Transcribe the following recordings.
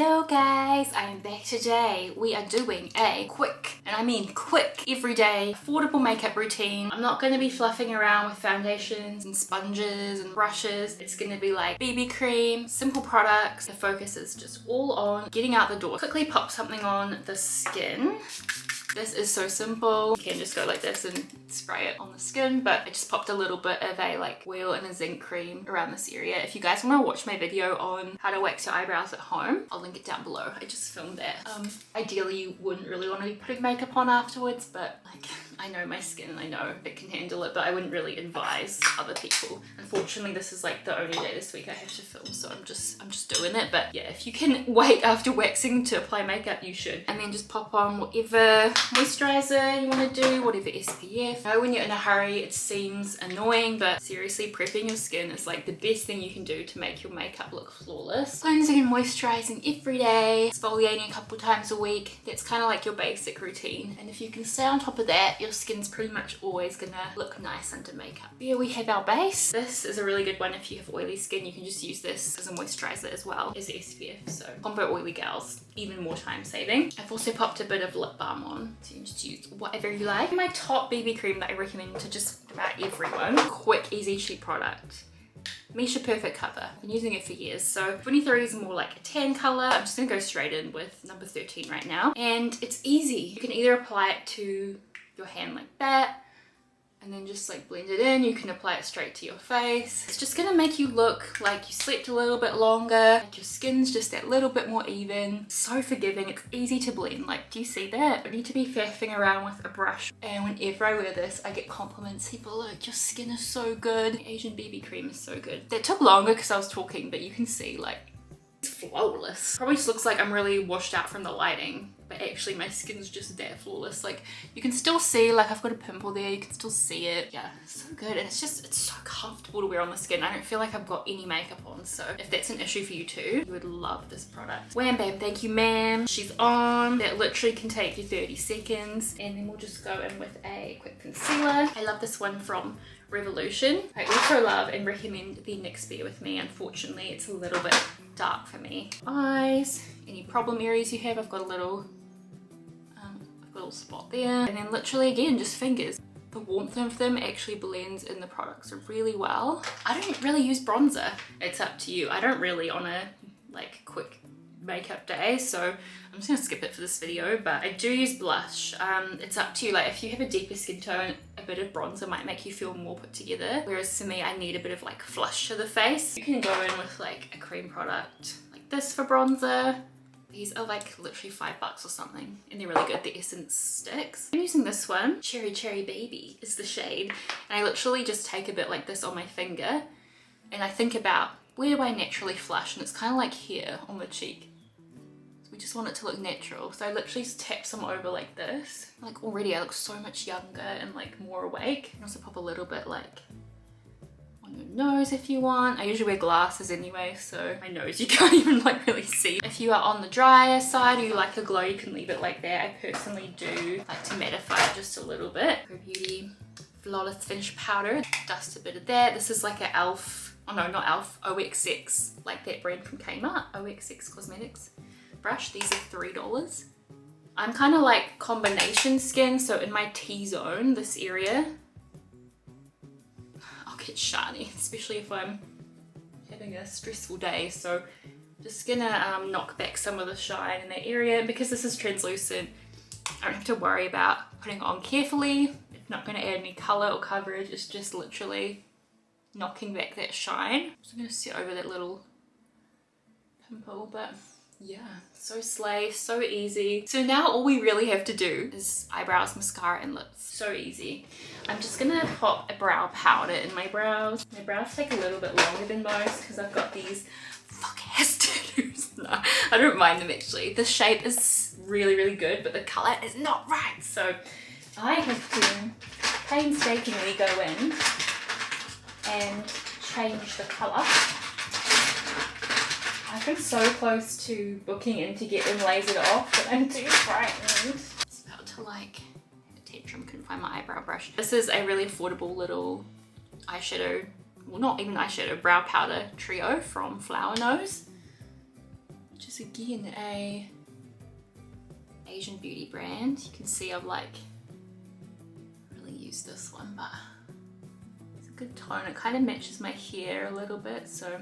Hello guys, I am back today. We are doing a quick, and I mean quick, everyday, affordable makeup routine. I'm not going to be fluffing around with foundations and sponges and brushes. It's going to be like BB cream, simple products. The focus is just all on getting out the door. Quickly pop something on the skin. This is so simple. You can just go like this and spray it on the skin, but I just popped a little bit of a like oil and a zinc cream around this area. If you guys want to watch my video on how to wax your eyebrows at home, I'll link it down below. I just filmed that. Ideally you wouldn't really want to be putting makeup on afterwards, but like I know my skin, I know it can handle it, but I wouldn't really advise other people. Unfortunately, this is like the only day this week I have to film, so I'm just doing it. But yeah, if you can wait after waxing to apply makeup, you should. And then just pop on whatever moisturizer you want to do, whatever SPF. I know when you're in a hurry it seems annoying, but seriously, prepping your skin is like the best thing you can do to make your makeup look flawless. Cleansing and moisturizing every day, exfoliating a couple times a week. That's kind of like your basic routine, and if you can stay on top of that, your skin's pretty much always gonna look nice under makeup. Here we have our base. This is a really good one if you have oily skin. You can just use this as a moisturizer as well as SPF, so combo oily gals, even more time saving. I've also popped a bit of lip balm on, so you can just use whatever you like. My top BB cream that I recommend to just about everyone. Quick, easy, cheap product. Misha Perfect Cover. I've been using it for years. So 23 is more like a tan color. I'm just gonna go straight in with number 13 right now. And it's easy. You can either apply it to your hand like that, and then just like blend it in. You can apply it straight to your face. It's just gonna make you look like you slept a little bit longer, like your skin's just that little bit more even. So forgiving, it's easy to blend. Like, do you see that? I need to be faffing around with a brush, and whenever I wear this I get compliments. People are like, your skin is so good. Asian BB cream is so good. That took longer because I was talking, but you can see like it's flawless. Probably just looks like I'm really washed out from the lighting, but actually my skin's just that flawless. Like you can still see, like I've got a pimple there, you can still see it. Yeah, so good. And it's so comfortable to wear on the skin. I don't feel like I've got any makeup on, so if that's an issue for you too, you would love this product. Wham bam, thank you ma'am. She's on. That literally can take you 30 seconds. And then we'll just go in with a quick concealer. I love this one from Revolution. I also love and recommend the NYX Bear With Me. Unfortunately, it's a little bit dark for me. Eyes, any problem areas you have, I've got a little spot there. And then literally again, just fingers. The warmth of them actually blends in the products really well. I don't really use bronzer. It's up to you. I don't really on a like quick makeup day, so I'm just gonna skip it for this video, but I do use blush. It's up to you. Like if you have a deeper skin tone, a bit of bronzer might make you feel more put together, whereas for me I need a bit of like flush to the face. You can go in with like a cream product like this for bronzer. These are like literally $5 or something, and they're really good. The Essence sticks. I'm using this one. Cherry Cherry Baby is the shade, and I literally just take a bit like this on my finger, and I think about where do I naturally flush, and it's kind of like here on the cheek. We just want it to look natural, so I literally just tap some over like this. Like already I look so much younger and like more awake. You can also pop a little bit like on your nose if you want. I usually wear glasses anyway, so my nose you can't even like really see. If you are on the drier side or you like a glow, you can leave it like that. I personally do like to mattify it just a little bit. Pro Beauty Flawless Finish Powder. Dust a bit of that. This is like an e.l.f. Oh no, not e.l.f. OXX, like that brand from Kmart. OXX Cosmetics brush. These are $3. I'm kind of like combination skin, so in my T-zone, this area, I'll get shiny, especially if I'm having a stressful day. So just gonna knock back some of the shine in that area, and because this is translucent, I don't have to worry about putting it on carefully. It's not gonna add any color or coverage. It's just literally knocking back that shine. So I'm gonna sit over that little pimple, but yeah, so slay, so easy. So now all we really have to do is eyebrows, mascara, and lips. So easy. I'm just gonna pop a brow powder in my brows. My brows take a little bit longer than most because I've got these fuck-ass tattoos. No, I don't mind them actually. The shape is really, really good, but the color is not right. So I have to painstakingly go in and change the color. I've been so close to booking in to get them lasered off, but I'm too frightened. It's about to like have a tantrum, couldn't find my eyebrow brush. This is a really affordable little eyeshadow, well not even eyeshadow, brow powder trio from Flower Nose. which is again a Asian beauty brand. You can see I've like really used this one, but it's a good tone. It kind of matches my hair a little bit, so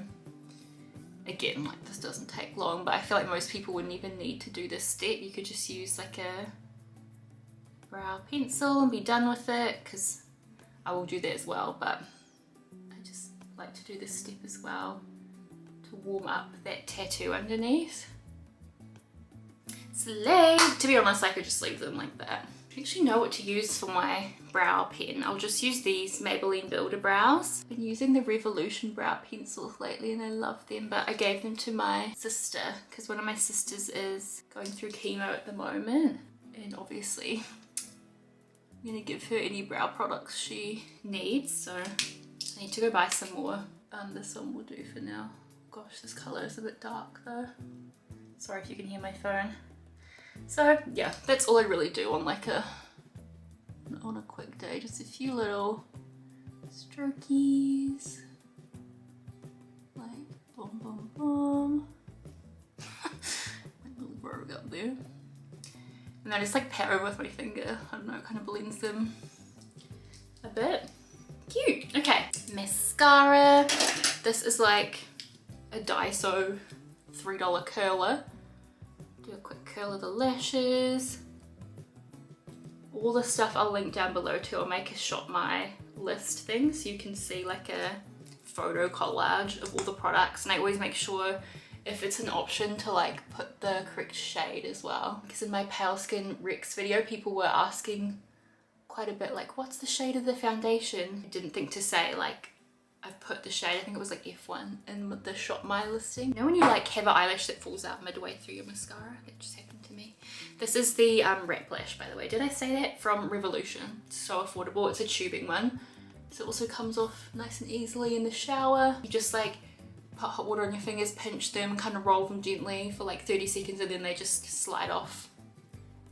again, like this doesn't take long, but I feel like most people wouldn't even need to do this step. You could just use like a brow pencil and be done with it, because I will do that as well, but I just like to do this step as well to warm up that tattoo underneath. Slay! To be honest, I could just leave them like that. I actually know what to use for my brow pen. I'll just use these Maybelline Builder Brows. I've been using the Revolution brow pencils lately and I love them, but I gave them to my sister because one of my sisters is going through chemo at the moment, and obviously I'm gonna give her any brow products she needs, so I need to go buy some more. This one will do for now. Gosh, this colour is a bit dark though. Sorry if you can hear my phone. So yeah, that's all I really do on like on a quick day. Just a few little strokies, like boom, boom, boom. My little rogue up there. And I just like pat over with my finger. I don't know, it kind of blends them a bit. Cute. Okay, mascara. This is like a Daiso $3 curler. Do a quick curl of the lashes. All the stuff I'll link down below too. I'll make a shop my list thing so you can see like a photo collage of all the products, and I always make sure if it's an option to like put the correct shade as well, because in my pale skin Rex video people were asking quite a bit like, what's the shade of the foundation? I didn't think to say like I've put the shade, I think it was like F1 in the shop my listing. You know when you like have an eyelash that falls out midway through your mascara? That just happened to me. This is the wrap lash, by the way. Did I say that? From Revolution. It's so affordable. It's a tubing one. So it also comes off nice and easily in the shower. You just like put hot water on your fingers, pinch them, kind of roll them gently for like 30 seconds and then they just slide off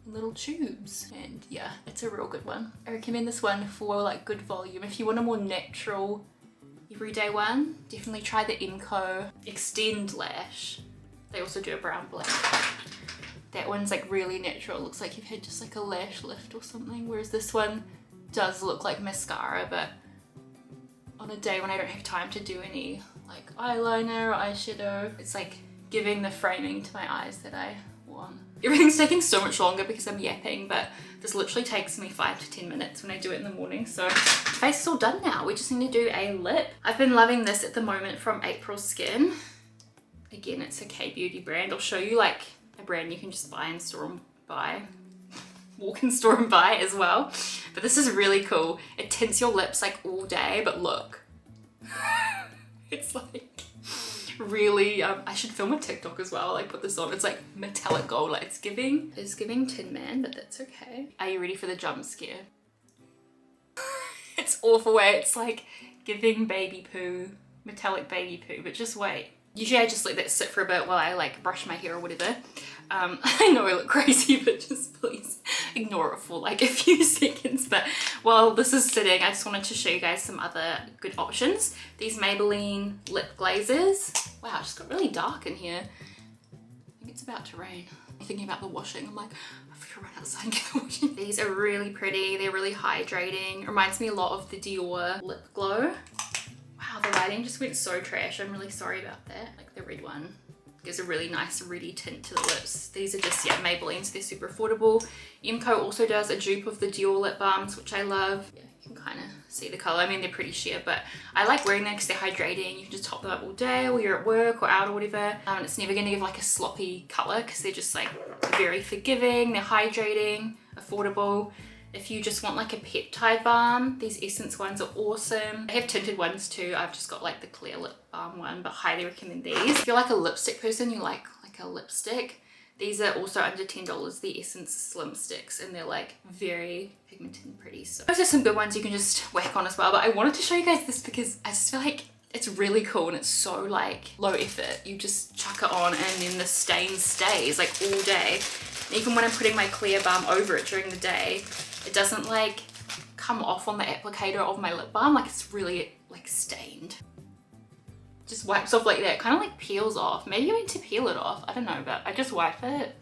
in little tubes. And yeah, it's a real good one. I recommend this one for like good volume. If you want a more natural everyday one, definitely try the Emco Extend Lash. They also do a brown black. That one's like really natural. It looks like you've had just like a lash lift or something, whereas this one does look like mascara, but on a day when I don't have time to do any like eyeliner or eyeshadow, it's like giving the framing to my eyes that I want. Everything's taking so much longer because I'm yapping, but this literally takes me 5 to 10 minutes when I do it in the morning. So face is all done now. We just need to do a lip. I've been loving this at the moment from April Skin. Again, it's a K-beauty brand. I'll show you like a brand you can just buy in store and buy. Walk in store and buy as well. But this is really cool. It tints your lips like all day, but look. It's like really, I should film a TikTok as well. Like put this on. It's like metallic gold. Like it's giving Tin Man, but that's okay. Are you ready for the jump scare? It's awful way. It's like giving baby poo, metallic baby poo, but just wait. Usually I just let that sit for a bit while I like brush my hair or whatever. I know I look crazy, but just please ignore it for like a few seconds. But while this is sitting, I just wanted to show you guys some other good options. These Maybelline lip glazes. Wow, it just got really dark in here. I think it's about to rain. I'm thinking about the washing. I'm like, I've got to run outside and get the washing. These are really pretty. They're really hydrating. Reminds me a lot of the Dior Lip Glow. Wow, the lighting just went so trash. I'm really sorry about that. Like the red one gives a really nice reddy tint to the lips. These are just, yeah, Maybelline's. They're super affordable. Emco also does a dupe of the Dior lip balms, which I love. Yeah, you can kind of see the color. I mean, they're pretty sheer, but I like wearing them because they're hydrating. You can just top them up all day while you're at work or out or whatever. And it's never gonna give like a sloppy color because they're just like very forgiving. They're hydrating, affordable. If you just want like a peptide balm, these Essence ones are awesome. I have tinted ones too. I've just got like the clear lip balm one, but highly recommend these. If you're like a lipstick person, you like a lipstick, these are also under $10, the Essence Slim Sticks, and they're like very pigmented and pretty. So those are some good ones you can just whack on as well. But I wanted to show you guys this because I just feel like it's really cool and it's so like low effort. You just chuck it on and then the stain stays like all day. And even when I'm putting my clear balm over it during the day, it doesn't like come off on the applicator of my lip balm. Like it's really like stained. just wipes off like that. Kind of like peels off. Maybe I meant to peel it off. I don't know, but I just wipe it.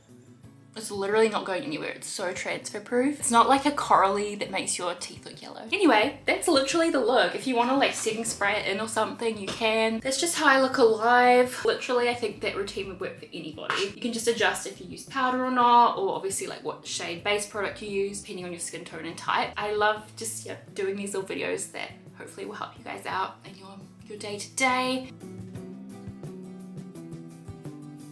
It's literally not going anywhere. It's so transfer proof. It's not like a corally that makes your teeth look yellow. Anyway, that's literally the look. If you want to like setting spray it in or something, you can. That's just how I look alive. Literally, I think that routine would work for anybody. You can just adjust if you use powder or not, or obviously like what shade base product you use, depending on your skin tone and type. I love just doing these little videos that hopefully will help you guys out in your day to day.